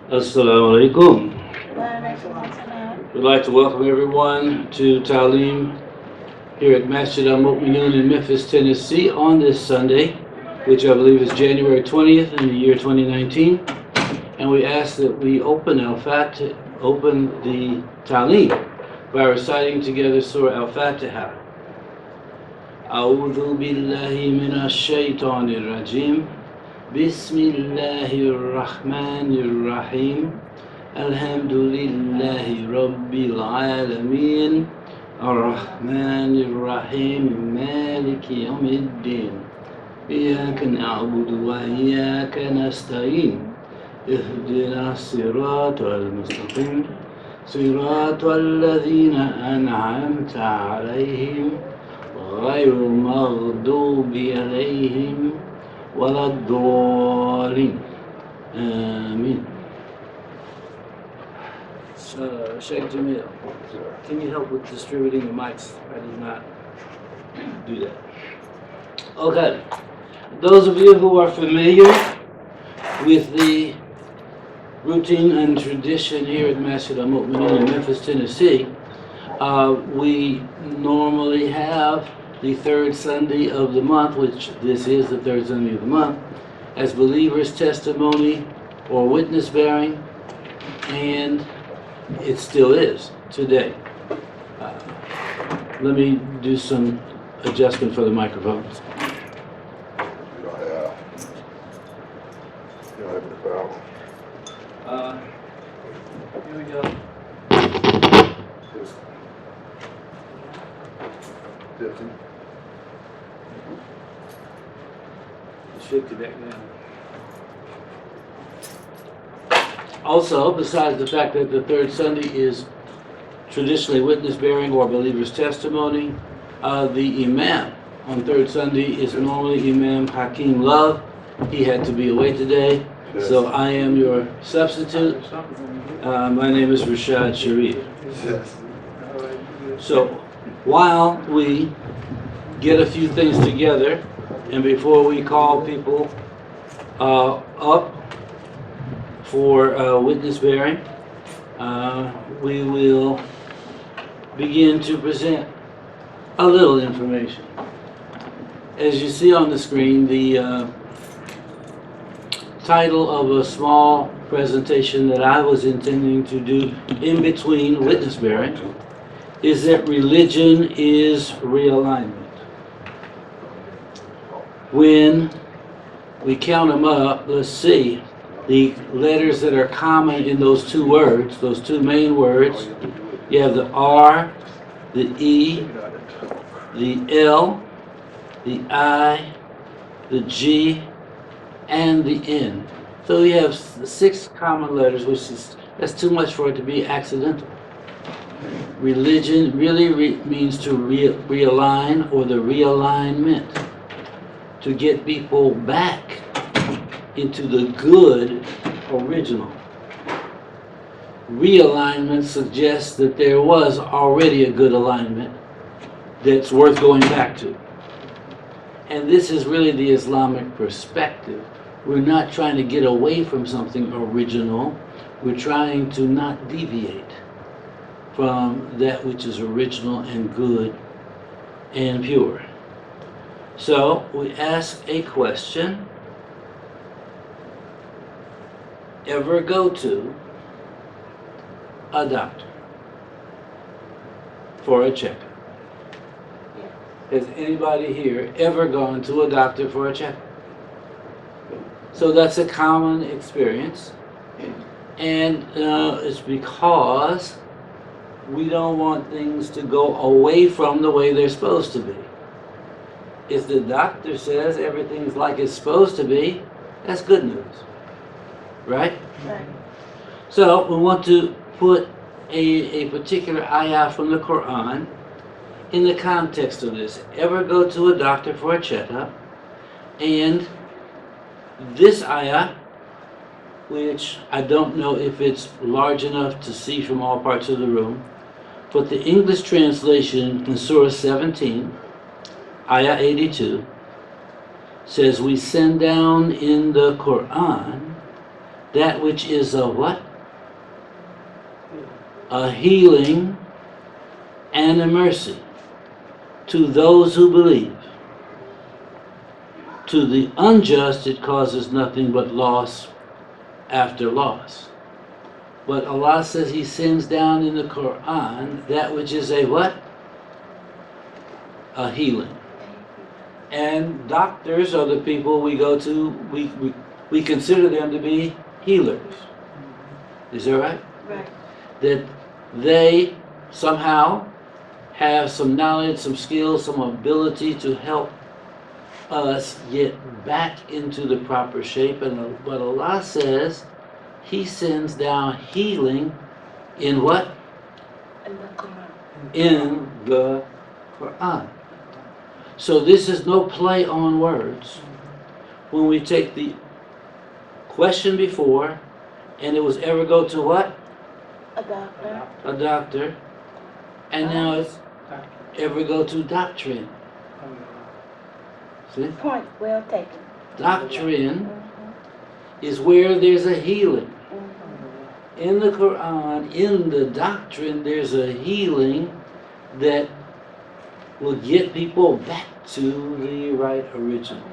Assalamu alaikum. Waalaikumsalam. We'd like to welcome everyone to Talim here at Masjid Al-Mu'minun in Memphis, Tennessee on this Sunday, which I believe is January 20th in the year 2019. And we ask that we open the Talim by reciting together Surah Al-Fatiha. أعوذ بالله من الشيطان الرجيم بسم الله الرحمن الرحيم الحمد لله رب العالمين الرحمن الرحيم مالك يوم الدين إياك نعبد وإياك نستعين اهدنا الصراط المستقيم صراط الذين أنعمت عليهم غير المغضوب عليهم ولا الضالين آمين. Sheikh Jamil, can you help with distributing the mics? I did not do that. Okay, those of you who are familiar with the routine and tradition here at Masjid Al-Mu'minun in Memphis, Tennessee, we normally have the third Sunday of the month, which this is the third Sunday of the month, as believers' testimony or witness bearing, and it still is today. Let me do some adjustment for the microphones. Here we go. Shift it back down. Also, besides the fact that the third Sunday is traditionally witness bearing or believer's testimony, the Imam on third Sunday is normally Imam Hakeem Love. He had to be away today, so I am your substitute. My name is Rashad Sharif. So while we get a few things together, and before we call people up for witness bearing, we will begin to present a little information. As you see on the screen, the title of a small presentation that I was intending to do in between witness bearing is that religion is realignment. When we count them up, let's see, the letters that are common in those two words, those two main words, you have the R, the E, the L, the I, the G, and the N. So you have 6 common letters, that's too much for it to be accidental. Religion really means to realign, or the realignment, to get people back into the good original. Realignment suggests that there was already a good alignment that's worth going back to. And this is really the Islamic perspective. We're not trying to get away from something original. We're trying to not deviate from that which is original and good and pure. So we ask a question: ever go to a doctor for a checkup? Has anybody here ever gone to a doctor for a checkup? So that's a common experience, and it's because we don't want things to go away from the way they're supposed to be. If the doctor says everything's like it's supposed to be, that's good news, right? Right. So we want to put a particular ayah from the Quran in the context of this. Ever go to a doctor for a checkup? And this ayah, which I don't know if it's large enough to see from all parts of the room, but the English translation in Surah 17, Ayah 82, says, we send down in the Quran that which is a what? A healing and a mercy to those who believe. To the unjust it causes nothing but loss after loss. But Allah says He sends down in the Quran that which is a what? A healing. And doctors are the people we go to, we consider them to be healers. Is that right? Right. That they somehow have some knowledge, some skills, some ability to help us get back into the proper shape. And what Allah says, He sends down healing in what? In the Quran. In the Quran. So this is no play on words. When we take the question before, and it was ever go to what? A doctor. A doctor. And now it's ever go to doctrine. See? Point well taken. Doctrine is where there's a healing. Mhm. In the Quran, in the doctrine, there's a healing that will get people back to the right original.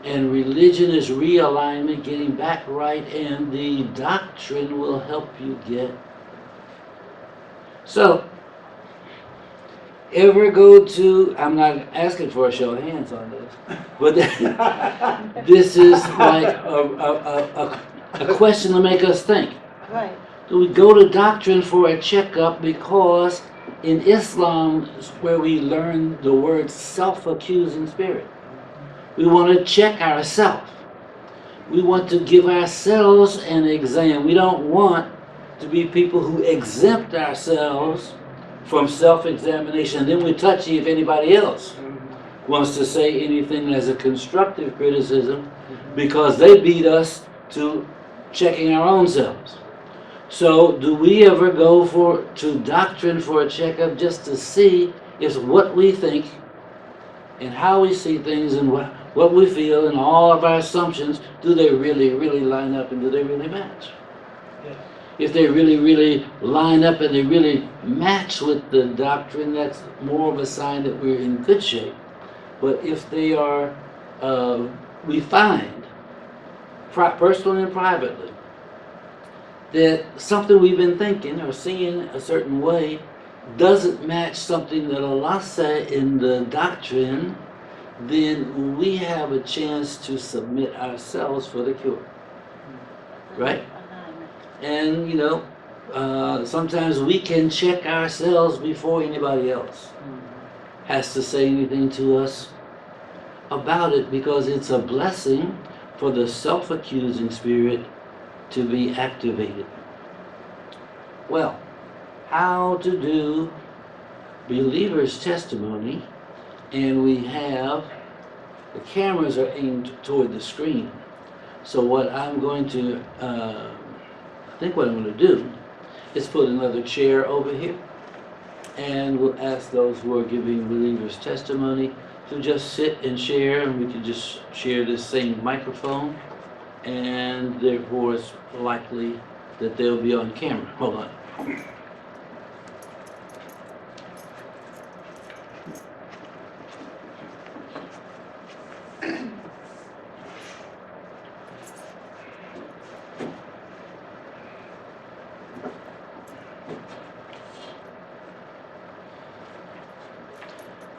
And religion is realignment, getting back right, and the doctrine will help you get. So, ever go to, I'm not asking for a show of hands on this, but this is like a question to make us think. Right. Do we go to doctrine for a checkup? Because in Islam is where we learn the word self-accusing spirit. We want to check ourselves. We want to give ourselves an exam. We don't want to be people who exempt ourselves from self-examination. Then we're touchy if anybody else wants to say anything as a constructive criticism because they beat us to checking our own selves. So do we ever go to doctrine for a checkup just to see if what we think and how we see things and what we feel and all of our assumptions, do they really, really line up and do they really match? Yeah. If they really, really line up and they really match with the doctrine, that's more of a sign that we're in good shape. But if they are, we find, personally and privately, that something we've been thinking or seeing a certain way doesn't match something that Allah said in the doctrine, then we have a chance to submit ourselves for the cure. Right? Alignment. And sometimes we can check ourselves before anybody else has to say anything to us about it, because it's a blessing for the self-accusing spirit to be activated. Well, how to do believer's testimony, and we have the cameras are aimed toward the screen. So what I'm going to, I think what I'm going to do is put another chair over here, and we'll ask those who are giving believer's testimony to just sit and share, and we can just share this same microphone, and therefore it's likely that they'll be on camera. Hold on.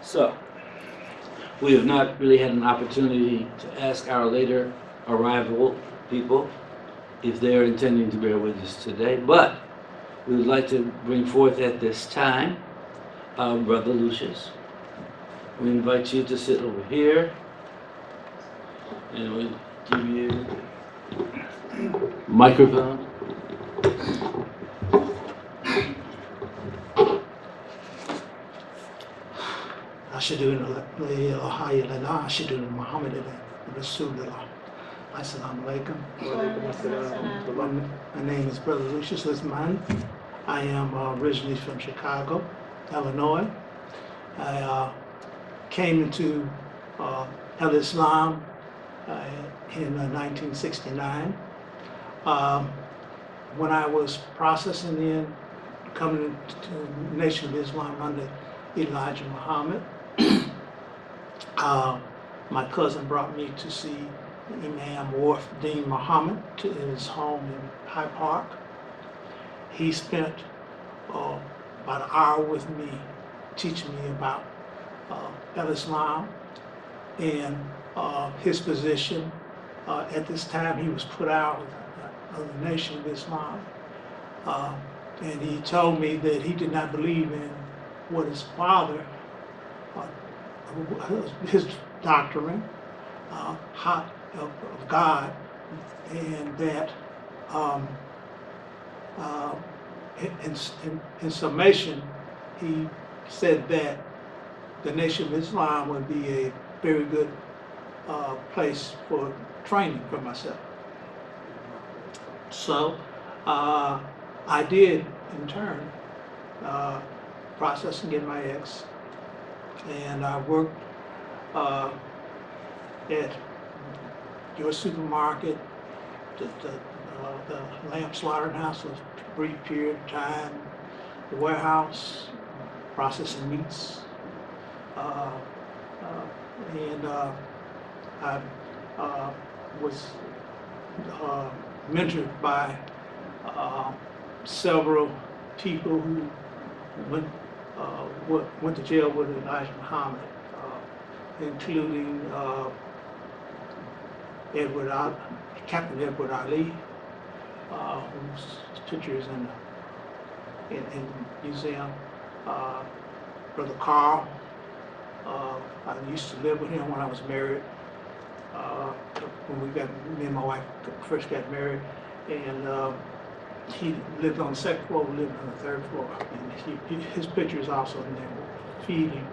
So, we have not really had an opportunity to ask our later arrival people if they're intending to bear witness today, but we would like to bring forth at this time Brother Lucius. We invite you to sit over here, and we give you microphone. Ashhadu la ilaha illallah, ashhadu Muhammadan Rasulullah. Assalamu alaikum. My name is Brother Lucius Lisman. I am originally from Chicago, Illinois. I came into Al-Islam in 1969. When I was processing in, coming to the Nation of Islam under Elijah Muhammad, my cousin brought me to see Imam Warf Dean Muhammad to his home in Hyde Park. He spent about an hour with me teaching me about Islam and his position. At this time, he was put out of the Nation of Islam. And he told me that he did not believe in what his father, his doctrine, of God, and that in summation, he said that the Nation of Islam would be a very good place for training for myself. So I did, in turn, process and get my X, and I worked at your supermarket, the lamb slaughterhouse for a brief period of time, the warehouse, processing meats, and I was mentored by several people who went to jail with Elijah Muhammad, including Captain Edward Ali, whose picture is in the museum. Brother Carl, I used to live with him when I was married. When me and my wife first got married, and he lived on the second floor, we lived on the third floor, and his picture is also in there, feeding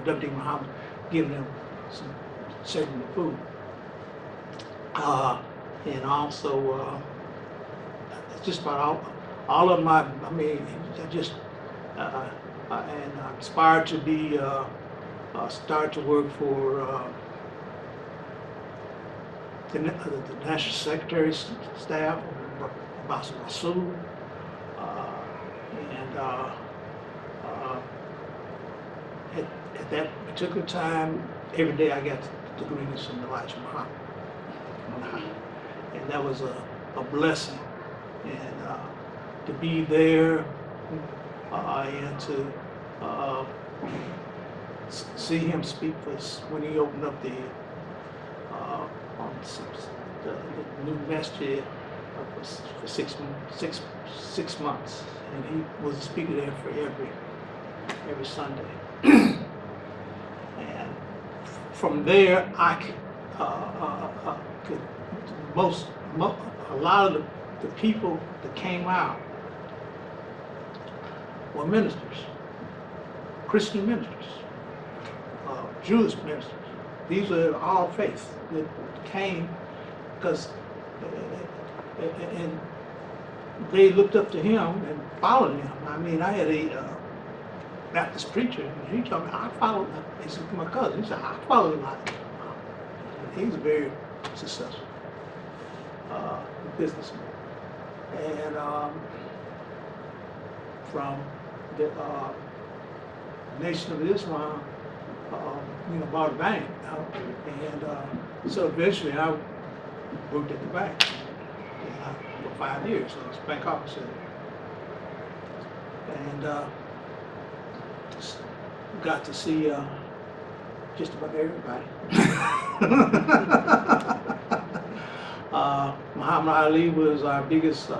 W.D. Muhammad, giving him serving the food, and also just about all of my, and I aspired to be, started to work for the National Secretary's staff, Abbas Rasul, and at that particular time, every day I got the greetings from Elijah Muhammad, and that was a blessing, and to be there and to see him speak for us when he opened up the new masjid for 6 months, and he was a speaker there for every Sunday. And from there, I could a lot of the people that came out were ministers, Christian ministers, Jewish ministers. These are all faiths that came because and they looked up to him and followed him. I mean, I had a Baptist preacher, and he told me, I followed, he said, my cousin, he said, I followed him. He's very successful businessman. And from the Nation of Islam, bought a bank. And so eventually I worked at the bank for 5 years. I was a bank officer. And got to see just about everybody. Muhammad Ali was our biggest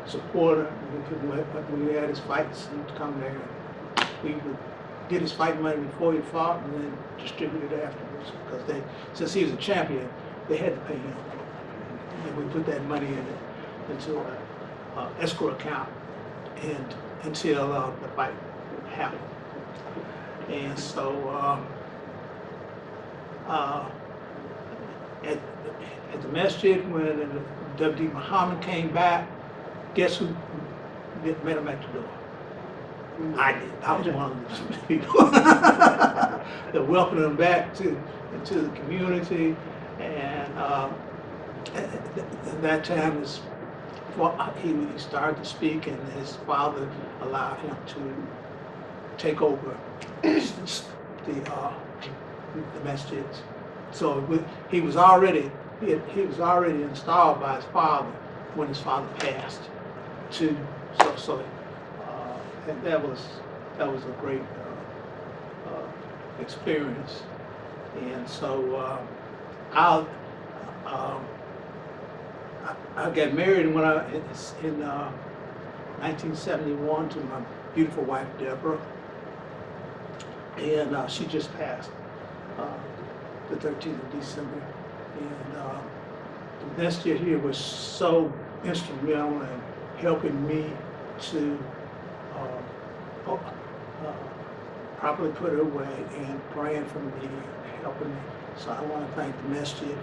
supporter. When we had his fights, he'd come there. We would get his fight money before he fought and then distribute it afterwards. Because since he was a champion, they had to pay him. And we put that money into an escrow account until the fight happened. And so at the masjid, when W.D. Muhammad came back, guess who met him at the door? I did. I was one of those people that welcomed him back into the community, and at that time he started to speak, and his father allowed him to take over the masjids. So he was already installed by his father when his father passed. And that was a great experience. And so I got married in 1971 to my beautiful wife Deborah, and she just passed the 13th of December. And the masjid here was so instrumental in helping me to properly put her away and praying for me, helping me. So I want to thank the masjid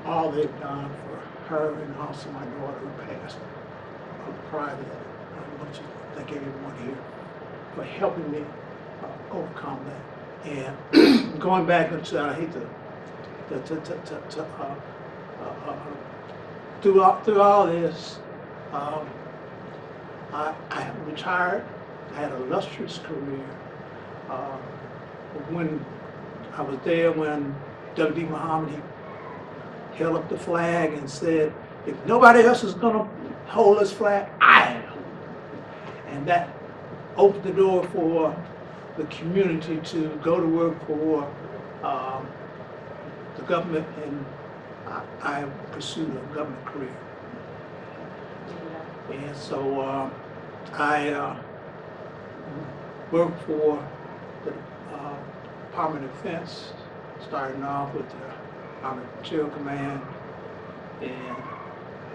for all they've done for her and also my daughter who passed prior to that. I want to thank everyone here for helping me overcome that. And going back into, I hate to through all this, I retired. I had an illustrious career. When I was there, when W.D. Muhammad, he held up the flag and said, if nobody else is going to hold this flag, I am. And that opened the door for the community to go to work for the government, and I pursued a government career. And so I worked for the Department of Defense, starting off with the Army Material Command, and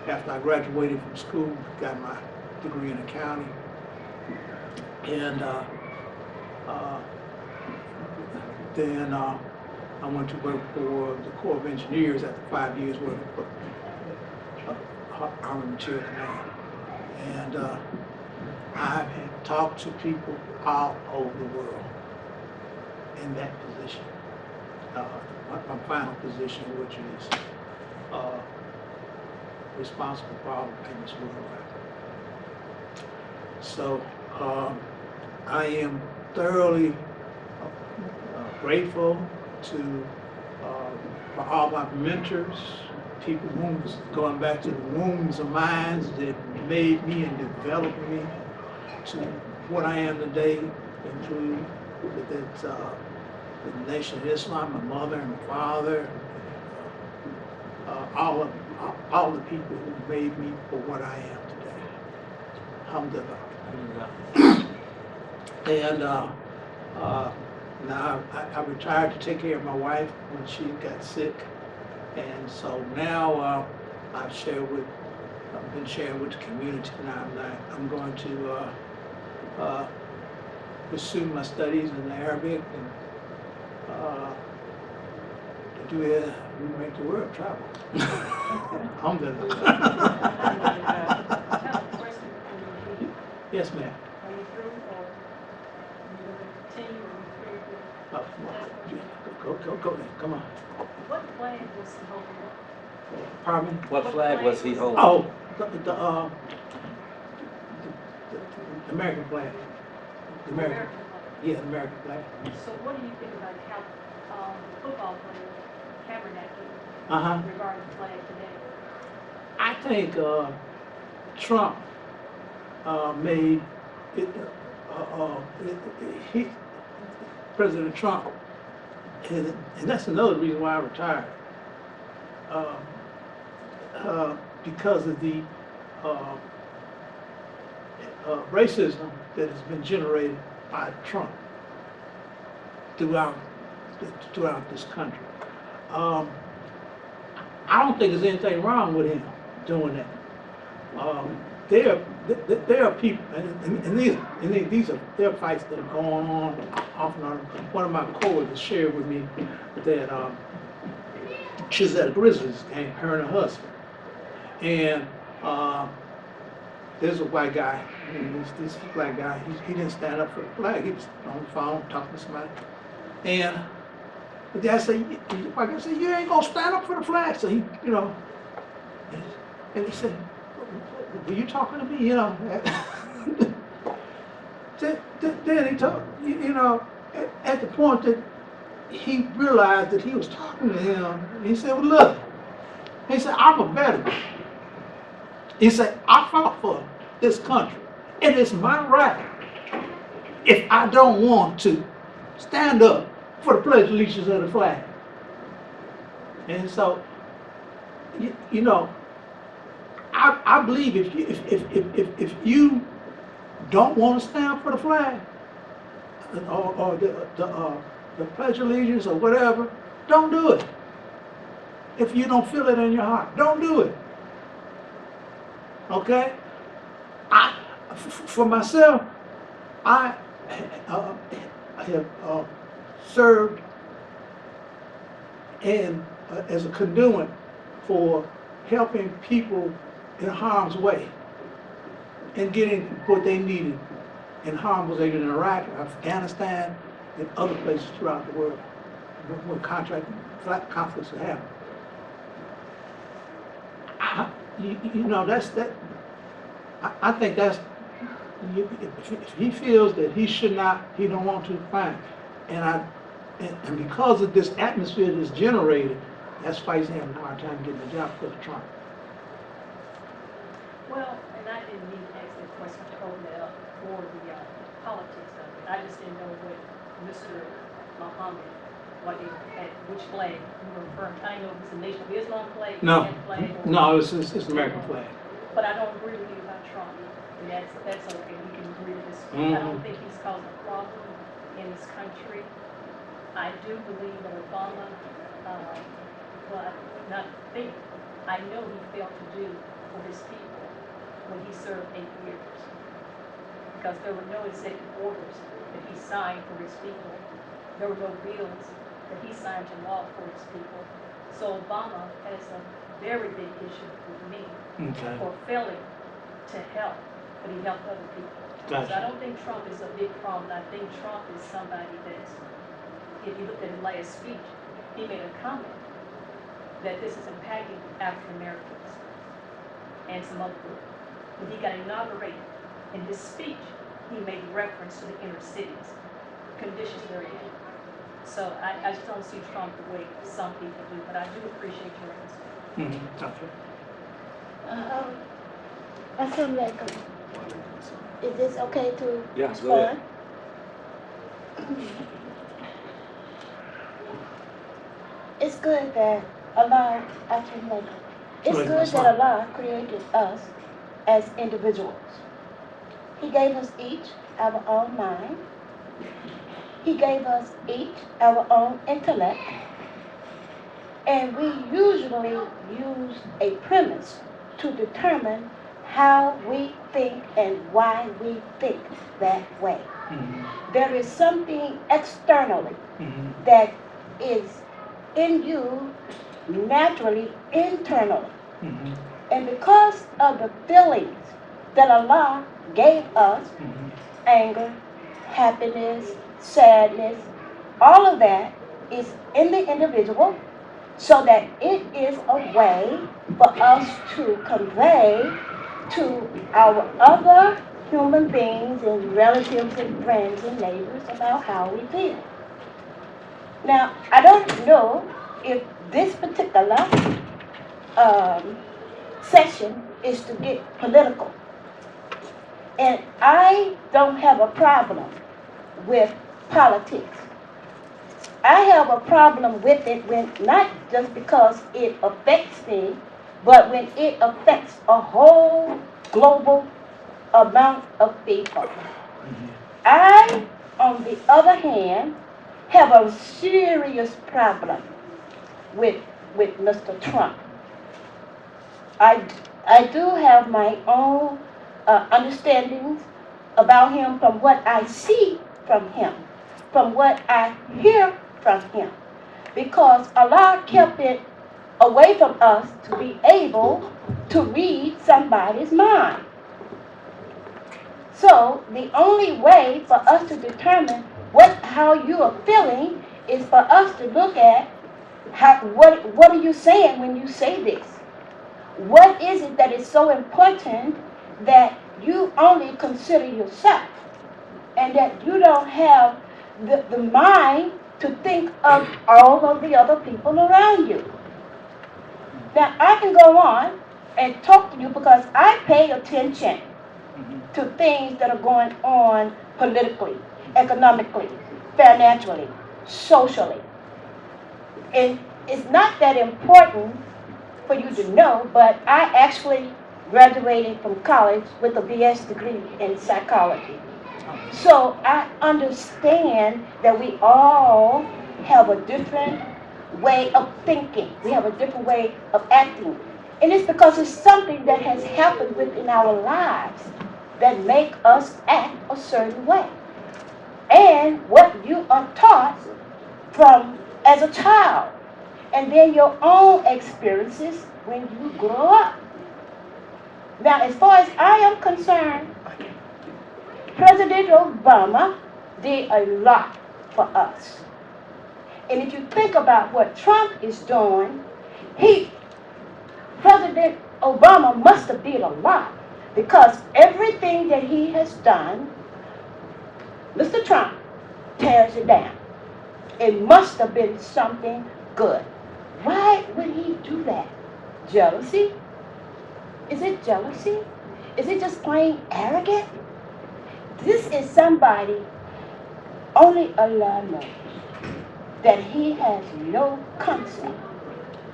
after I graduated from school, got my degree in accounting, and then I went to work for the Corps of Engineers after 5 years working for Army Material Command. And I have talked to people all over the world in that position. My final position, which is responsible for all the payments worldwide. So I am thoroughly grateful to for all my mentors, people who's going back to the wombs of minds that made me and developed me to what I am today, including the Nation of Islam, my mother and my father, all the people who made me for what I am today. Alhamdulillah. And now I retired to take care of my wife when she got sick, and so now I've been sharing with the community. Now I'm going to pursue my studies in Arabic and to do it, make the world travel. Alhamdulillah. Yes, ma'am. Are you through, or are you going to continue? Go ahead, come on. What flag was he holding? Pardon me? What flag was he holding? Oh, the American flag. The American, American flag. yeah, the American flag. So what do you think about how the football players tabernacled Uh-huh. regarding the flag today? I think Trump made it, President Trump, and that's another reason why I retired, because of the racism that has been generated by Trump throughout this country. I don't think there's anything wrong with him doing that. There are people, and there are fights that are going on off and on. One of my coworkers shared with me that she's at a Grizzlies game, her and her husband, and there's a white guy, and this black guy, he didn't stand up for the flag. He was on the phone talking to somebody. And the guy said, the white guy said, you ain't gonna stand up for the flag. So he, you know, and he said, were you talking to me? You know. Then he told, you know, at the point that he realized that he was talking to him, he said, well, look, he said, I'm a veteran. He said, I fought for this country, and it's my right if I don't want to stand up for the pledge of allegiance of the flag. And so, you know, I believe if you don't want to stand for the flag or the pledge of allegiance or whatever, don't do it. If you don't feel it in your heart, don't do it. Okay? For myself, I have served and as a conduit for helping people in harm's way and getting what they needed in harm's way in Iraq, Afghanistan, and other places throughout the world when conflicts have happened. You know, I think that's, if he feels that he should not, he don't want to, fine. And because of this atmosphere that's generated, that's why he's having a hard time getting a job because of Trump. Well, and I didn't mean to ask that question totally up for the politics of it. I just didn't know what Mr. Muhammad, which flag you were referring to. I didn't know if it was the Nation of Islam flag, No, flag, or, no, it's American flag. But I don't agree with you about Trump, and that's okay. We can agree to disagree. I don't think he's caused a problem in this country. I do believe that Obama, well, not think, I know he failed to do for his people when he served 8 years, because there were no executive orders that he signed for his people. There were no bills that he signed to law for his people. So Obama has a very big issue with me for failing to help, but he helped other people. Gotcha. So I don't think Trump is a big problem. I think Trump is somebody that's, if you look at his last speech, he made a comment that this is impacting African Americans and some other groups. When he got inaugurated, in his speech, he made reference to the inner cities, conditions they're in. So I just don't see Trump the way some people do, but I do appreciate your answer. Okay. Assalamu alaikum. Is this okay to Yeah, go ahead. respond? It's good that Allah, it's good that Allah created us as individuals. He gave us each our own mind. He gave us each our own intellect. And we usually use a premise to determine how we think and why we think that way. There is something externally that is in you naturally, internally. And because of the feelings that Allah gave us, anger, happiness, sadness, all of that is in the individual, so that it is a way for us to convey to our other human beings and relatives and friends and neighbors about how we feel. Now, I don't know if this particular session is to get political. And I don't have a problem with politics. I have a problem with it when, not just because it affects me, but when it affects a whole global amount of people. I, on the other hand, have a serious problem with Mr. Trump. I do have my own understandings about him from what I see from him, from what I hear from him, because Allah kept it away from us to be able to read somebody's mind. So the only way for us to determine how you are feeling is for us to look at what are you saying when you say this? What is it that is so important that you only consider yourself and that you don't have the mind to think of all of the other people around you? Now, I can go on and talk to you because I pay attention to things that are going on politically, economically, financially, socially. And it's not that important for you to know, but I actually graduated from college with a BS degree in psychology. So I understand that we all have a different way of thinking. We have a different way of acting. And it's because it's something that has happened within our lives that make us act a certain way. And what you are taught from as a child. And then your own experiences when you grow up. Now, as far as I am concerned, President Obama did a lot for us. And if you think about what Trump is doing, President Obama must have did a lot because everything that he has done, Mr. Trump tears it down. It must have been something good. Why would he do that? Jealousy? Is it jealousy? Is it just plain arrogant? This is somebody only Allah knows that he has no concept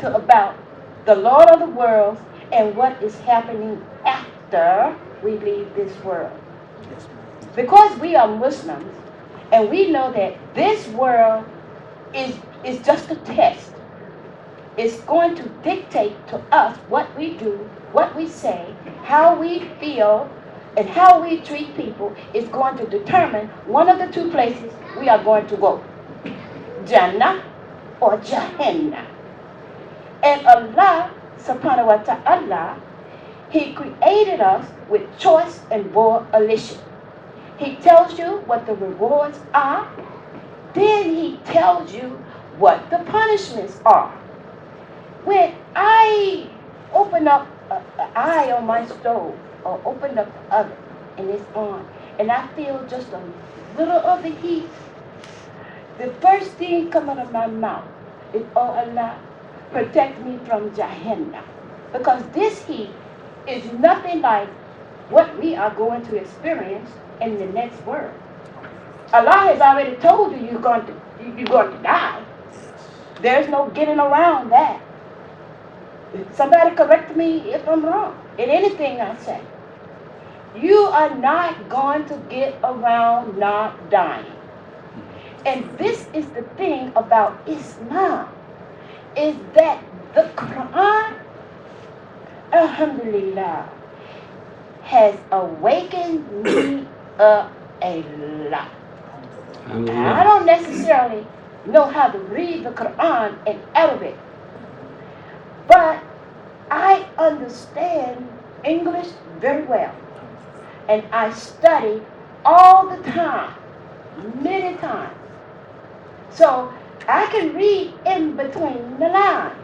about the Lord of the worlds and what is happening after we leave this world. Because we are Muslims and we know that this world is just a test. It's going to dictate to us what we do, what we say, how we feel, and how we treat people is going to determine one of the two places we are going to go. Jannah or Jahannam. And Allah, subhanahu wa ta'ala, He created us with choice and volition. He tells you what the rewards are. Then He tells you what the punishments are. When I open up an eye on my stove or open up the oven and it's on and I feel just a little of the heat, the first thing coming out of my mouth is, oh Allah, protect me from Jahannam. Because this heat is nothing like what we are going to experience in the next world. Allah has already told you you're going to die. There's no getting around that. Somebody correct me if I'm wrong in anything I say. You are not going to get around not dying. And this is the thing about Islam, is that the Quran, alhamdulillah, has awakened me up a lot. I don't necessarily know how to read the Quran in Arabic, but I understand English very well. And I study all the time, many times. So I can read in between the lines.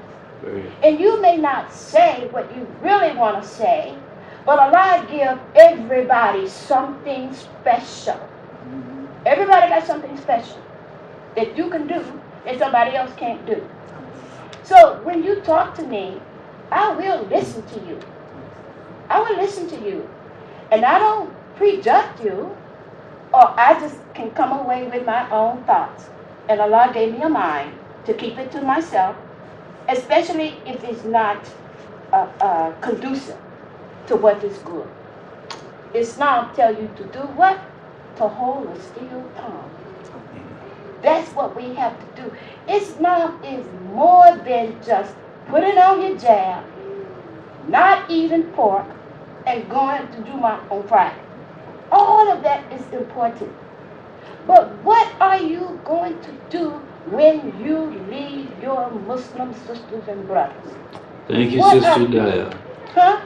And you may not say what you really want to say, but Allah give everybody something special. Everybody got something special that you can do that somebody else can't do. So when you talk to me, I will listen to you. I will listen to you. And I don't prejudge you, or I just can come away with my own thoughts. And Allah gave me a mind to keep it to myself, especially if it's not conducive to what is good. Islam tells you to do what? To hold a still tongue. That's what we have to do. Islam is more than just putting on your jab, not eating pork, and going to do my own Friday. All of that is important. But what are you going to do when you leave your Muslim sisters and brothers? Thank you, Sister Daya. Huh?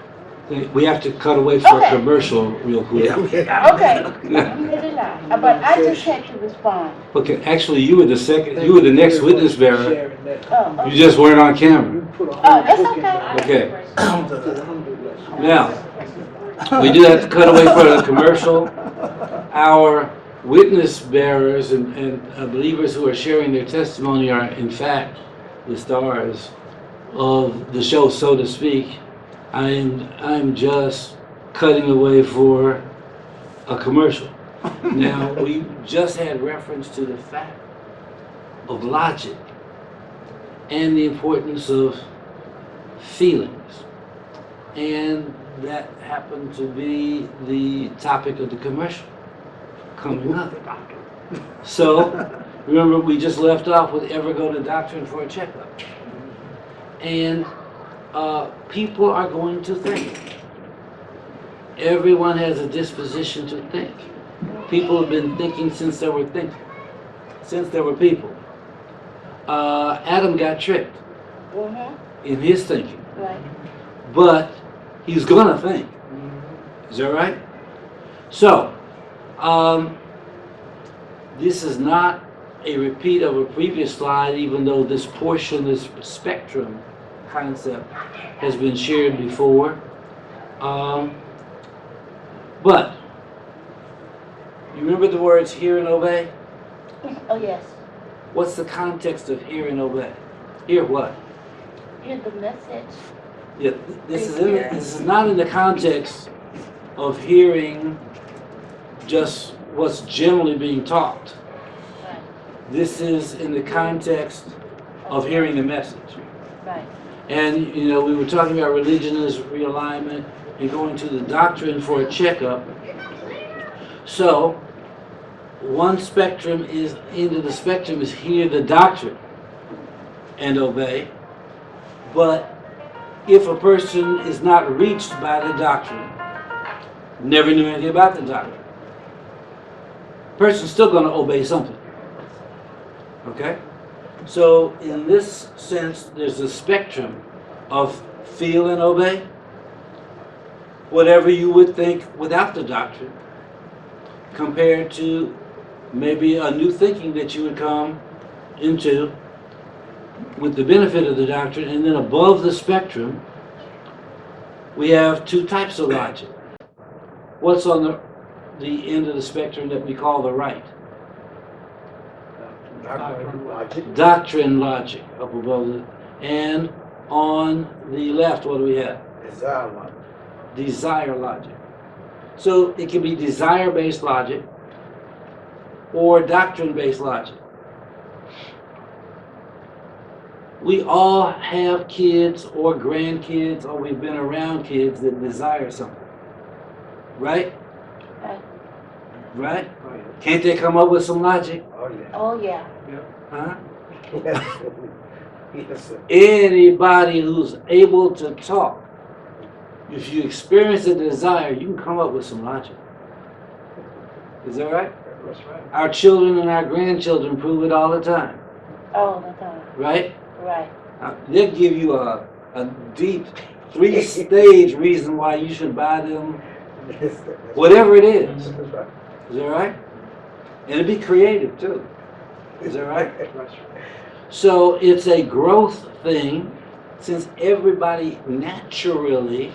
We have to cut away for a Okay. commercial real quick. Okay, I'm ready now. But I just had to respond. Okay, actually, you were the second, you were the next witness bearer. Oh, You okay. just weren't on camera. Oh, that's okay. Okay. Now, we do have to cut away for the commercial. Our witness bearers and believers who are sharing their testimony are, in fact, the stars of the show, so to speak. I'm just cutting away for a commercial. Now, we just had reference to the fact of logic and the importance of feelings. And that happened to be the topic of the commercial coming up. So, remember we just left off with ever go to doctrine for a checkup. And people are going to think. Everyone has a disposition to think. People have been thinking since there were thinking, since there were people. Adam got tricked in his thinking, Right. but he's gonna think. Is that right? So, this is not a repeat of a previous slide, even though this portion, this spectrum concept, has been shared before. But you remember the words hear and obey? Oh, yes. What's the context of hear and obey? Hear what? Hear the message. Yeah, this is not in the context of hearing just what's generally being taught. Right. This is in the context of hearing the message. Right. And, you know, we were talking about religion as realignment and going to the doctrine for a checkup. So, one spectrum is, into the spectrum is hear the doctrine and obey. But if a person is not reached by the doctrine, never knew anything about the doctrine, the person's still going to obey something. Okay? So, in this sense, there's a spectrum of feel and obey. Whatever you would think without the doctrine, compared to maybe a new thinking that you would come into with the benefit of the doctrine. And then above the spectrum, we have two types of logic. What's on the end of the spectrum that we call the right? Doctrine logic, up above it. And on the left, what do we have? Desire logic. Desire logic. So it can be desire-based logic or doctrine-based logic. We all have kids or grandkids, or we've been around kids that desire something. Right? Right. Right? Can't they come up with some logic? Oh, yeah. Oh, yeah. Huh? Yes. Yes, sir. Anybody who's able to talk, if you experience a desire, you can come up with some logic. Is that right? That's right. Our children and our grandchildren prove it all the time. All the time. Right? Right. They'll give you a deep 3-stage reason why you should buy them Yes, sir. That's whatever it is. right. That's right. Is that right? And it'd be creative too. Is that right? That's right. So it's a growth thing, since everybody naturally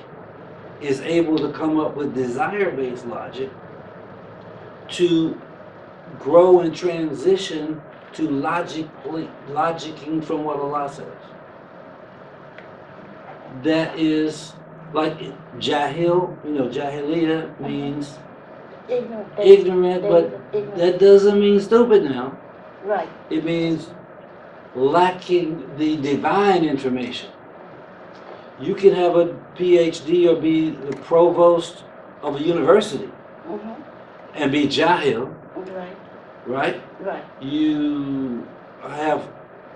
is able to come up with desire-based logic to grow and transition to logicking from what Allah says. That is like jahil, you know, jahiliyyah means ignorant, but ignorant. that doesn't mean stupid now. Right. It means lacking the divine information. You can have a PhD or be the provost of a university and be jahil, Right. right? Right. You have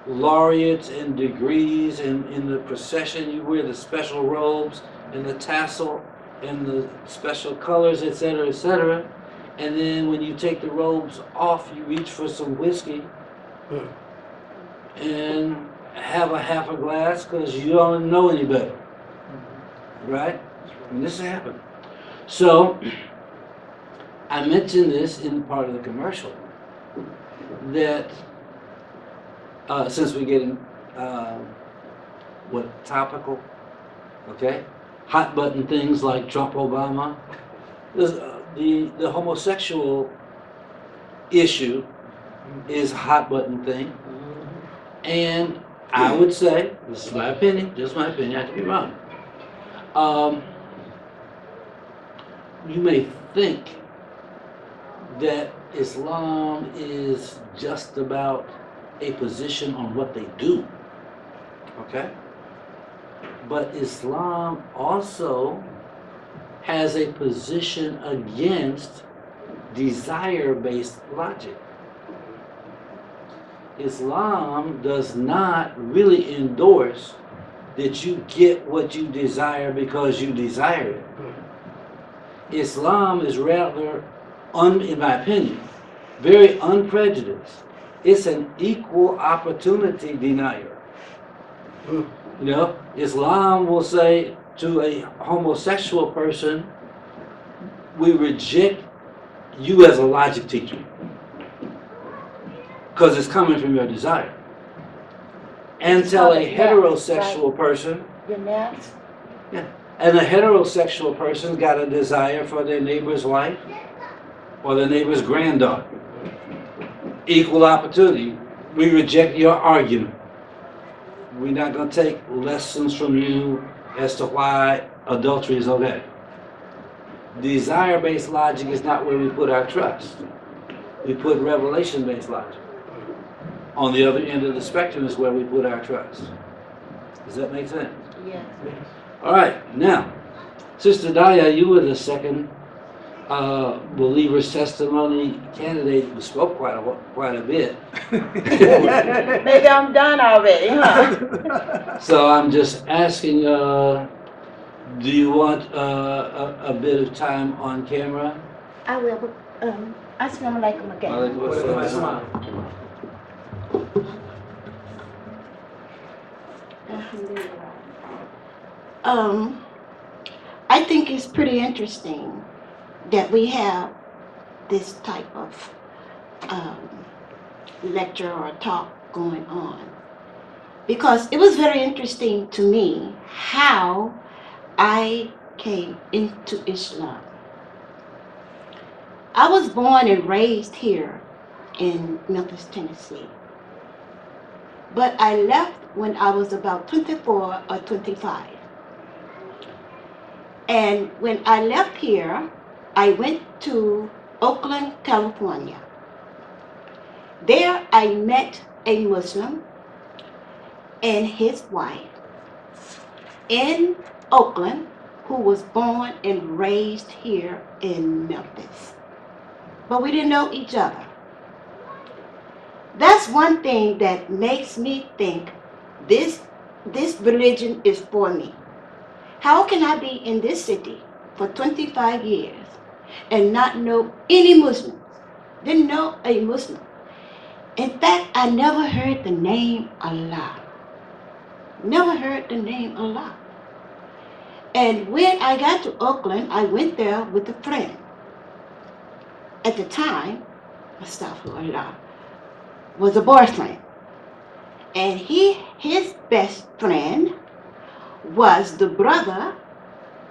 laureates and degrees, and in the procession you wear the special robes and the tassel and the special colors, etc., etc. And then when you take the robes off, you reach for some whiskey and have a half a glass because you don't know any better, right? And this has happened. So, I mentioned this in part of the commercial, that since we're getting, topical, okay? Hot button things like Trump, Obama, the homosexual issue is a hot button thing. And I would say, this is my opinion, just my opinion, I could be wrong. You may think that Islam is just about a position on what they do, okay? But Islam also has a position against desire-based logic. Islam does not really endorse that you get what you desire because you desire it. Islam is rather, in my opinion, very unprejudiced. It's an equal opportunity denier. You know, Islam will say to a homosexual person, we reject you as a logic teacher because it's coming from your desire. And tell a heterosexual person, Your naps? and a heterosexual person's got a desire for their neighbor's wife or their neighbor's granddaughter. Equal opportunity. We reject your argument. We're not going to take lessons from you as to why adultery is okay. Desire-based logic is not where we put our trust. We put revelation-based logic. On the other end of the spectrum is where we put our trust. Does that make sense? Yes. All right, now, Sister Daya, you were the second believer's testimony candidate who spoke quite a bit. Maybe I'm done already, huh? So I'm just asking, do you want a bit of time on camera? I will, but assalamu alaikum again. I think it's pretty interesting that we have this type of lecture or talk going on, because it was very interesting to me how I came into Islam. I was born and raised here in Memphis, Tennessee, but I left when I was about 24 or 25. And when I left here, I went to Oakland, California. There I met a Muslim and his wife in Oakland who was born and raised here in Memphis. But we didn't know each other. That's one thing that makes me think this religion is for me. How can I be in this city for 25 years and not know any Muslims? Didn't know a Muslim. In fact, I never heard the name Allah. Never heard the name Allah. And when I got to Oakland, I went there with a friend. At the time, astaghfirullah, was a boyfriend. And his best friend was the brother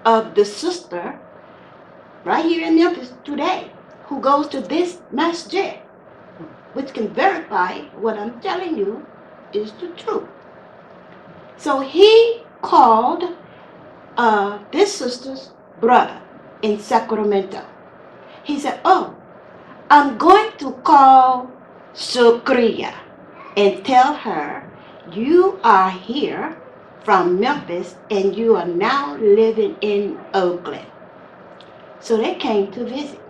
of the sister right here in Memphis today who goes to this masjid, which can verify what I'm telling you is the truth. So he called this sister's brother in Sacramento. He said, oh, I'm going to call Sukriya and tell her you are here from Memphis and you are now living in Oakland. So they came to visit.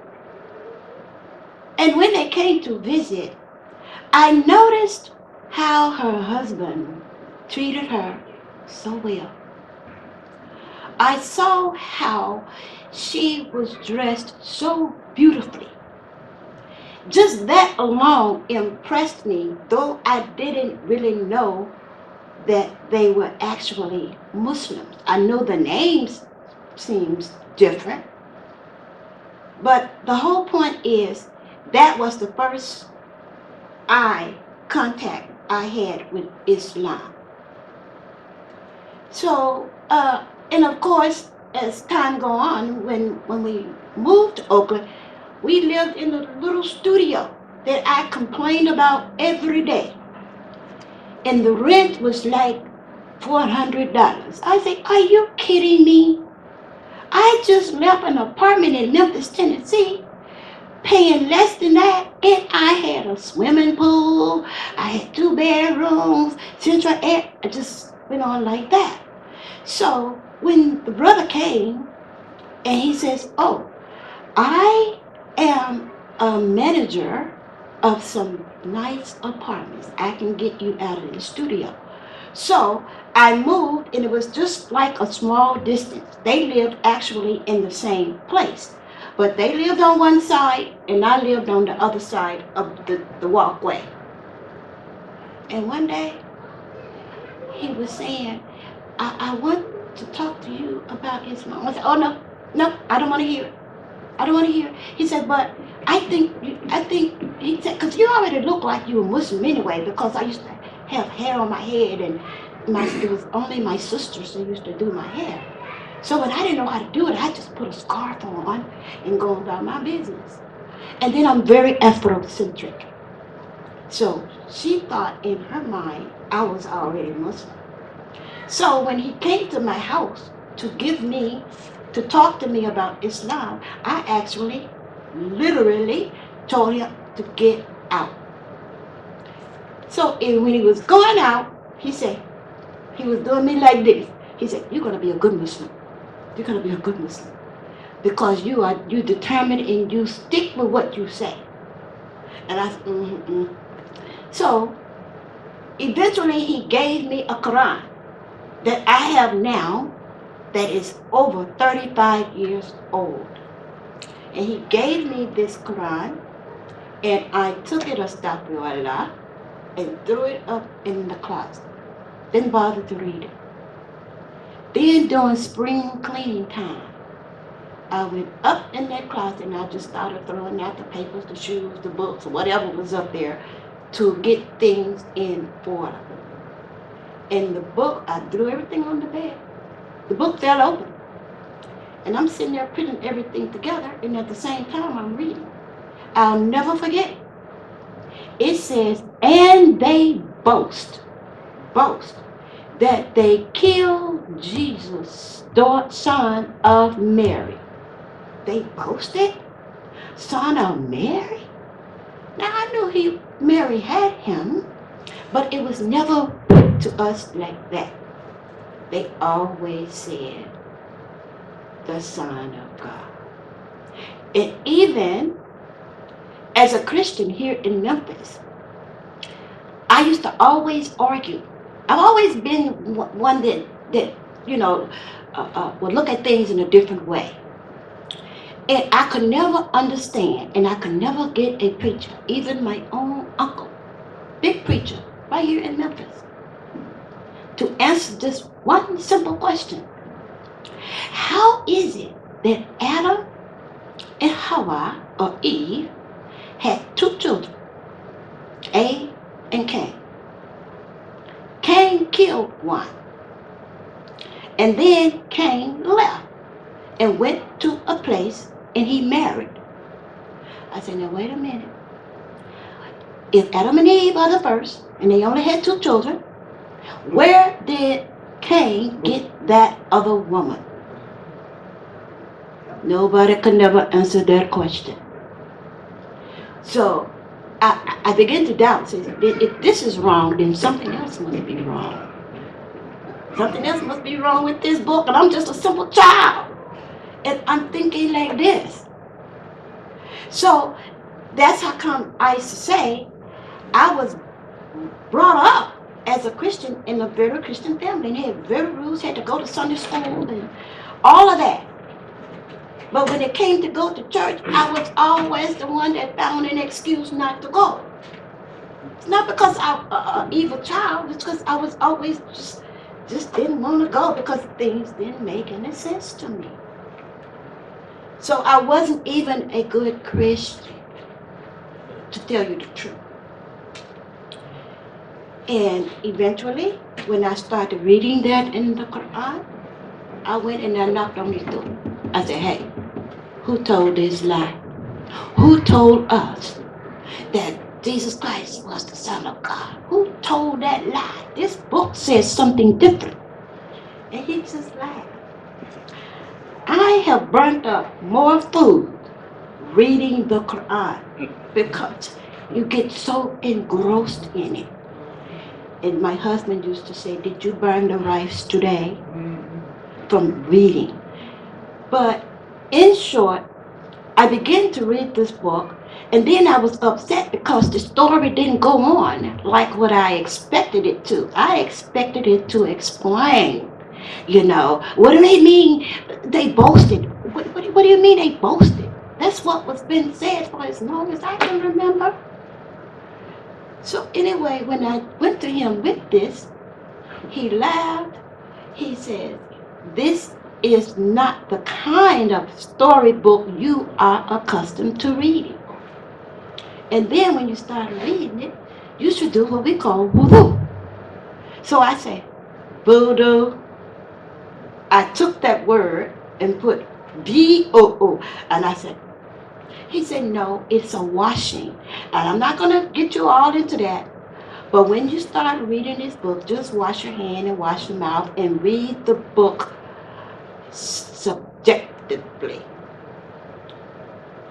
And when they came to visit, I noticed how her husband treated her so well. I saw how she was dressed so beautifully. Just that alone impressed me, though I didn't really know that they were actually Muslims. I know the names seems different. But the whole point is that was the first contact I had with Islam. So, and of course, as time go on, when we moved to Oakland, we lived in a little studio that I complained about every day. And the rent was like $400. I say, are you kidding me? I just left an apartment in Memphis, Tennessee, paying less than that, and I had a swimming pool, I had 2 bedrooms, central air, I just went on like that. So when the brother came and he says, oh, I am a manager of some nice apartments. I can get you out of the studio. So I moved, and it was just like a small distance. They lived actually in the same place, but they lived on one side and I lived on the other side of the walkway. And one day he was saying, I want to talk to you about Islam. I said, oh no, I don't want to hear it. I don't want to hear it. He said, but I think, he said, because you already look like you were Muslim anyway, because I used to have hair on my head, and it was only my sisters that used to do my hair. So when I didn't know how to do it, I just put a scarf on and go about my business. And then I'm very Afrocentric. So she thought in her mind I was already Muslim. So when he came to my house to talk to me about Islam, I actually literally told him to get out. So when he was going out, he said, he was doing me like this. He said, you're going to be a good Muslim. You're going to be a good Muslim. Because you determined and you stick with what you say. And I said, So eventually he gave me a Quran that I have now that is over 35 years old. And he gave me this Quran, and I took it, astaghfirullah, and threw it up in the closet. Didn't bother to read it. Then during spring cleaning time, I went up in that closet and I just started throwing out the papers, the shoes, the books, whatever was up there to get things in order. And the book, I threw everything on the bed. The book fell open. And I'm sitting there putting everything together, and at the same time I'm reading. I'll never forget it. It says, and they boast that they killed Jesus, son of Mary. They boasted? Son of Mary? Now I knew Mary had him, but it was never put to us like that. They always said, the Son of God. And even as a Christian here in Memphis, I used to always argue. I've always been one that would look at things in a different way. And I could never understand, and I could never get a preacher, even my own uncle, big preacher, right here in Memphis, to answer this one simple question. How is it that Adam and Hawa, or Eve, had 2 children, A and Cain? Cain killed one. And then Cain left and went to a place and he married. I said, now wait a minute. If Adam and Eve are the first and they only had 2 children, where did Cain get that other woman? Nobody could never answer that question. So I began to doubt. Say, if this is wrong, then something else must be wrong. Something else must be wrong with this book, and I'm just a simple child. And I'm thinking like this. So that's how come I used to say I was brought up as a Christian in a very Christian family, and had very rules, had to go to Sunday school and all of that. But when it came to go to church, I was always the one that found an excuse not to go. It's not because I'm an evil child, it's because I was always just just didn't want to go because things didn't make any sense to me. So I wasn't even a good Christian, to tell you the truth. And eventually, when I started reading that in the Quran, I went and I knocked on his door. I said, hey, who told this lie? Who told us that Jesus Christ was the Son of God? Who told that lie? This book says something different. And he just laughed. I have burnt up more food reading the Quran because you get so engrossed in it. And my husband used to say, did you burn the rice today? From reading. But in short, I began to read this book, and then I was upset because the story didn't go on like what I expected it to. I expected it to explain, what do they mean they boasted? What do you mean they boasted? That's what was been said for as long as I can remember. So anyway, when I went to him with this, he laughed. He said, this is not the kind of storybook you are accustomed to reading. And then when you start reading it, you should do what we call voodoo. So I say, voodoo. I took that word and put V-O-O. And I said, he said, no, it's a washing. And I'm not going to get you all into that. But when you start reading this book, just wash your hand and wash your mouth and read the book subjectively.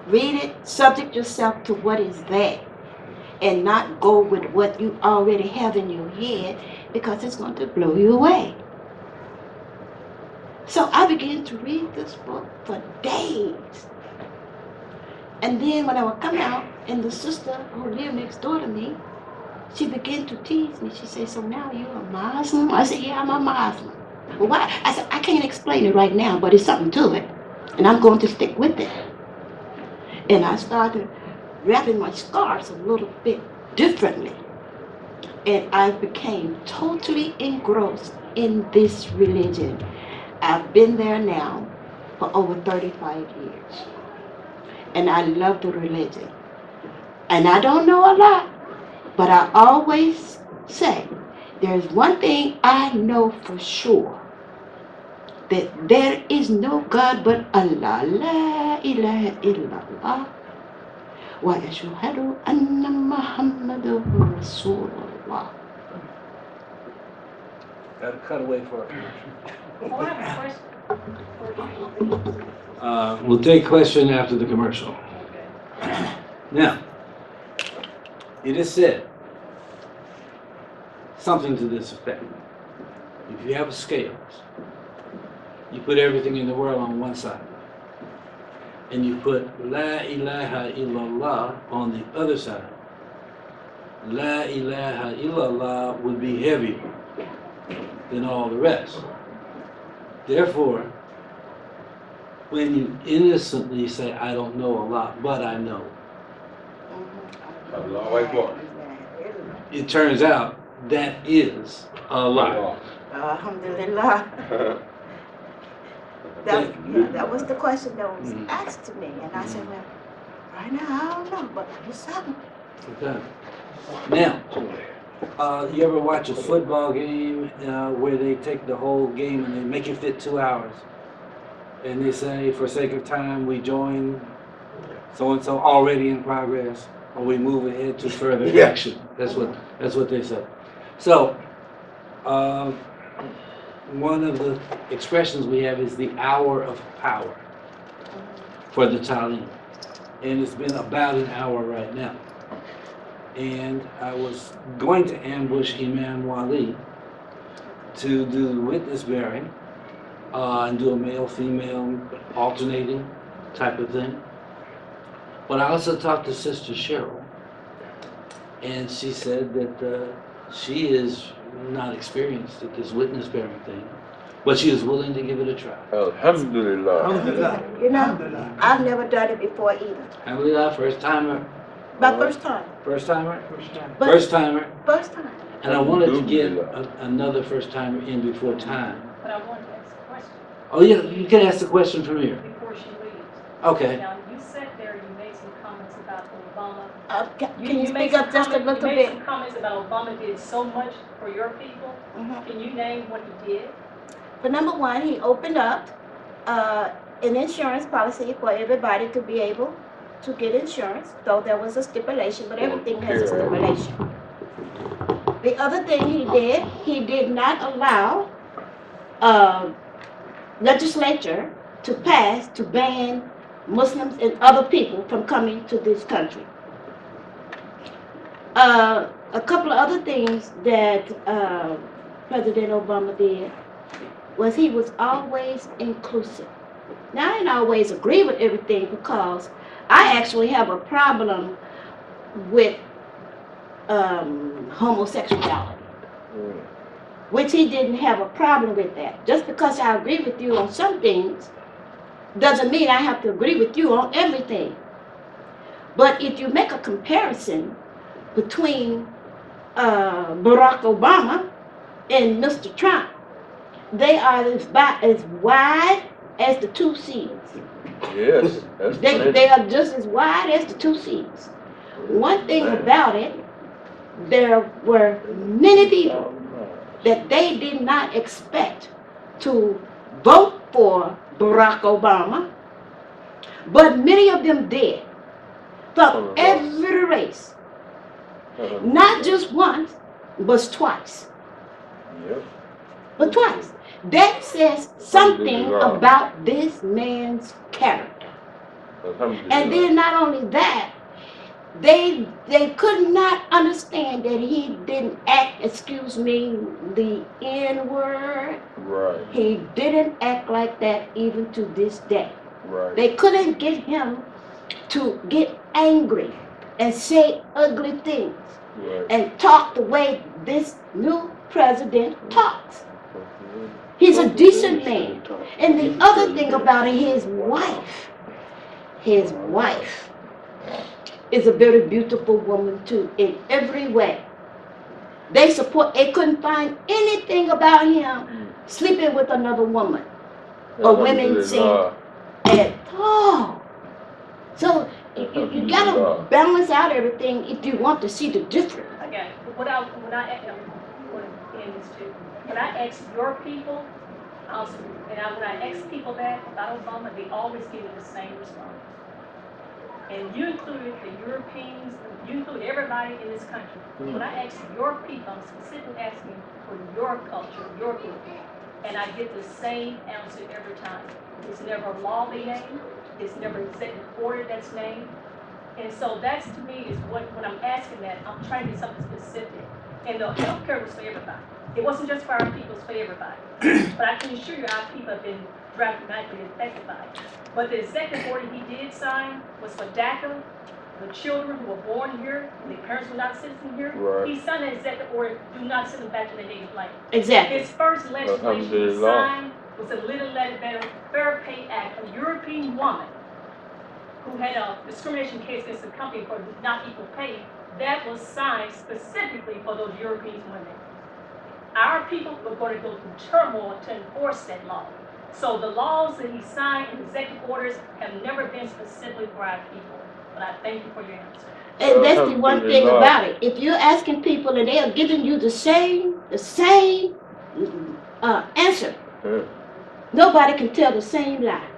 Read it, subject yourself to what is there, and not go with what you already have in your head, because it's going to blow you away. So I began to read this book for days. And then when I would come out, and the sister who lived next door to me, she began to tease me. She said, so now you're a Muslim? I said, yeah, I'm a Muslim. Well, why? I said, I can't explain it right now, but it's something to it. And I'm going to stick with it. And I started wrapping my scarves a little bit differently. And I became totally engrossed in this religion. I've been there now for over 35 years. And I love the religion. And I don't know a lot, but I always say, there's one thing I know for sure, that there is no God but Allah. La ilaha illallah. Wa ashhadu anna Muhammadur Rasulullah. Got to cut away for a Well, I have a question. We'll take question after the commercial. Now, it is said something to this effect. If you have scales, you put everything in the world on one side, and you put La ilaha illallah on the other side. La ilaha illallah would be heavier than all the rest. Therefore, when you innocently say, I don't know a lot, but I know, it turns out that is a lie. Alhamdulillah. That was the question that was asked to me. And I said, well, right now I don't know, but it's something. Okay. Now, you ever watch a football game where they take the whole game and they make it fit 2 hours? And they say, for sake of time, we join so-and-so already in progress, or we move ahead to further action. That's what they say. So, one of the expressions we have is the hour of power for the Talim. And it's been about an hour right now. And I was going to ambush Imam Wali to do witness bearing and do a male-female alternating type of thing. But I also talked to Sister Cheryl, and she said that she is not experienced at this witness bearing thing, but she is willing to give it a try. Alhamdulillah. Alhamdulillah. You know, Alhamdulillah. I've never done it before either. Alhamdulillah, first timer. My first time. First timer? First time. But First timer. first time. And I wanted to get another first timer in before time. But I wanted to ask a question Oh, yeah, you can ask the question from here. before she leaves. Okay. Now, you sat there, you made some comments about Obama. Can you made speak up some just a comment- little You made bit? some comments about Obama did so much for your people. Mhm. Can you name what he did? For number one, he opened up an insurance policy for everybody to be able to get insurance, though there was a stipulation, but everything has a stipulation. The other thing he did not allow legislature to pass to ban Muslims and other people from coming to this country. A couple of other things that President Obama did was he was always inclusive. Now, I didn't always agree with everything because I actually have a problem with homosexuality, which he didn't have a problem with that. Just because I agree with you on some things doesn't mean I have to agree with you on everything. But if you make a comparison between Barack Obama and Mr. Trump, they are as wide as the two seas. Yes, that's They are just as wide as the two seas. One thing about it, there were many people that they did not expect to vote for Barack Obama, but many of them did, from every race. Not just once, but twice. Yep. But twice. That says something about this man's character. And then not only that, they could not understand that he didn't act, excuse me, the N-word. Right. He didn't act like that even to this day. Right. They couldn't get him to get angry and say ugly things Right. and talk the way this new president talks. He's a decent man. And the other thing about it, his wife is a very beautiful woman too, in every way. They couldn't find anything about him sleeping with another woman or women saying at all. So you gotta balance out everything if you want to see the difference. Okay, when I end this too, when I ask your people, also, when I ask people that about Obama, they always give me the same response. And you included the Europeans, you included everybody in this country. When I ask your people, I'm specifically asking for your culture, your people, and I get the same answer every time. It's never a law they name, it's never an executive order that's named. And so that's to me is when I'm asking that, I'm trying to get something specific. And the health care was for everybody. It wasn't just for our people, it's for everybody. But I can assure you our people have been dramatically affected by it. But the executive order he did sign was for DACA, the children who were born here, and their parents were not citizens here. Right. He signed an executive order, do not send them back to their native land. Exactly. His first legislation he signed was a Little Letter Better Fair Pay Act. A European woman who had a discrimination case against the company for not equal pay, that was signed specifically for those European women. Our people were going to go through turmoil to enforce that law. So the laws that he signed and executive orders have never been specifically for our people. But I thank you for your answer. And that's the one thing about it. If you're asking people and they are giving you the same answer, nobody can tell the same lie.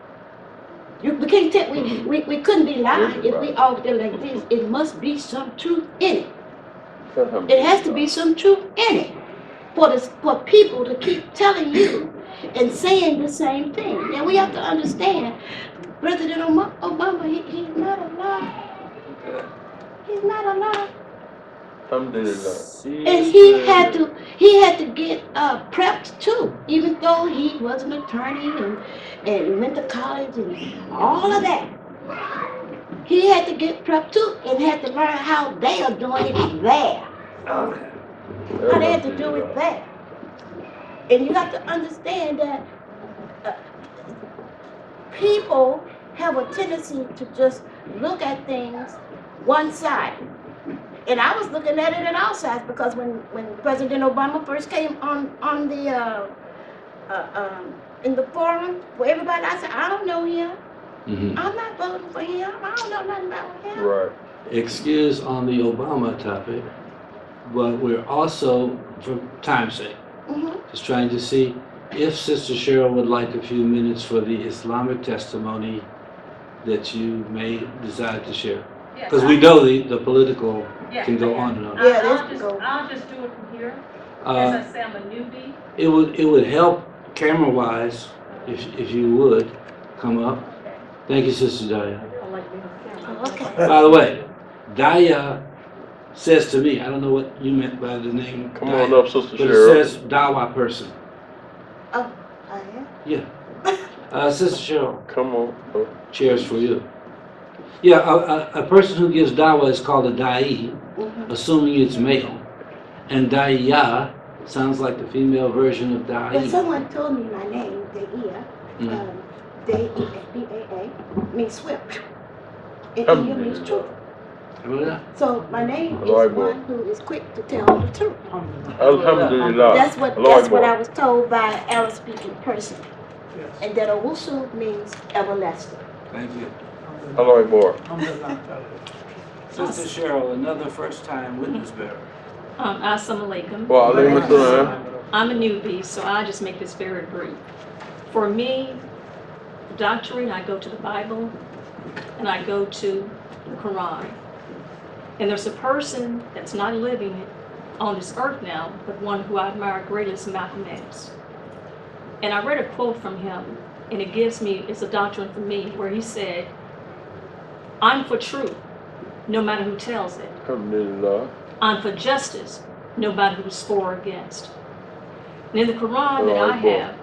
We can't tell. We couldn't be lying if we all did like this. It must be some truth in it. It has to be some truth in it for people to keep telling you and saying the same thing. And we have to understand, President Obama, he's not a liar. He's not a liar. And he had to get prepped too, even though he was an attorney and went to college and all of that. He had to get prepped too and had to learn how they are doing it there. Okay. How they had to do it there. And you have to understand that people have a tendency to just look at things one side. And I was looking at it in all sides because when President Obama first came on the in the forum for everybody, I said, I don't know him. Mhm. I'm not voting for him. I don't know nothing about him. Right. Excuse on the Obama topic, but we're also, for time's sake, Mhm. just trying to see if Sister Cheryl would like a few minutes for the Islamic testimony that you may desire to share. Yes, Because we know the political yeah, can go yeah. on and on. Yeah, let's go. I'll just do it from here. As Uh, I say, I'm a newbie. it would help camera-wise if you would come up. Okay. Thank you, Sister Daya. I like being on camera. Oh, okay. By the way, Daya says to me, I don't know what you meant by the name Come Daya, on up, Sister but it Cheryl. says Dawa person. Oh, I am. Yeah. Sister Cheryl, Come on. cheers for you. Yeah, a person who gives Dawa is called a Da'i, Mhm. assuming it's male. And Daya sounds like the female version of Well, Da'i. someone told me my name, Deia, Mm. D-E-A, means swift. And Iya means truth. Remember that? So my name is Allahu Akbar. one who is quick to tell the truth. Alhamdulillah. That's what Allahu I Akbar. was told by an Arab-speaking person. Yes. And that Owusu means everlasting. Thank you. Allahu Akbar. Sister Cheryl, another first-time witness bearer. Assalamu alaikum. Wa alaikum assalam. I'm a newbie, so I just make this very brief. For me, doctrine, I go to the Bible and I go to the Quran. And there's a person that's not living on this earth now, but one who I admire greatly is Malcolm X. And I read a quote from him, and it gives me, it's a doctrine for me, where he said, I'm for truth, no matter who tells it. Alhamdulillah. I'm for justice, no matter who's for or against. And in the Quran that I have,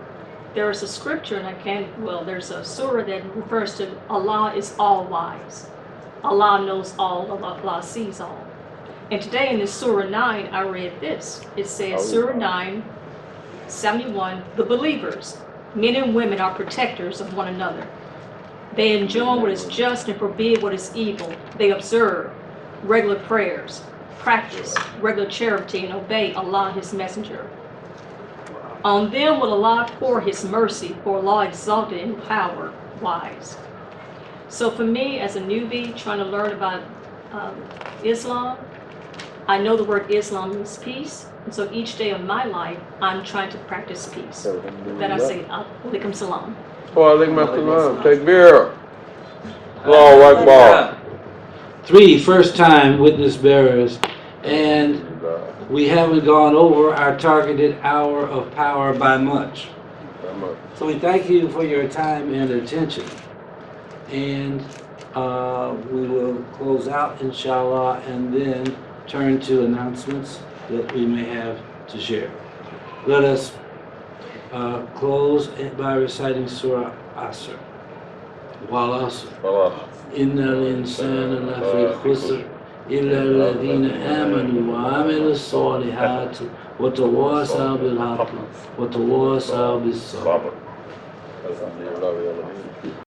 there is a scripture, and there's a surah that refers to Allah is all wise. Allah knows all, Allah sees all. And today in this Surah 9, I read this. It says, Surah 9, 71, the believers, men and women are protectors of one another. They enjoin what is just and forbid what is evil. They observe regular prayers, practice regular charity, and obey Allah, His Messenger. On them will Allah pour His mercy, for Allah exalted in power, wise. So for me, as a newbie trying to learn about Islam, I know the word Islam means peace, and so each day of my life, I'm trying to practice peace. With that I say, alaikum salam. Wa alaikum assalam. Takbir. Allahu Akbar. 3 first-time witness bearers, and we haven't gone over our targeted hour of power by much. So we thank you for your time and attention. And we will close out, inshallah, and then turn to announcements that we may have to share. Let us close by reciting Surah Asr. Wal Asr. إن الإنسان لفي خسر إلا الذين آمنوا وعملوا الصالحات وتواصوا بالحق وتواصوا بالصبر. Alhamdulillah.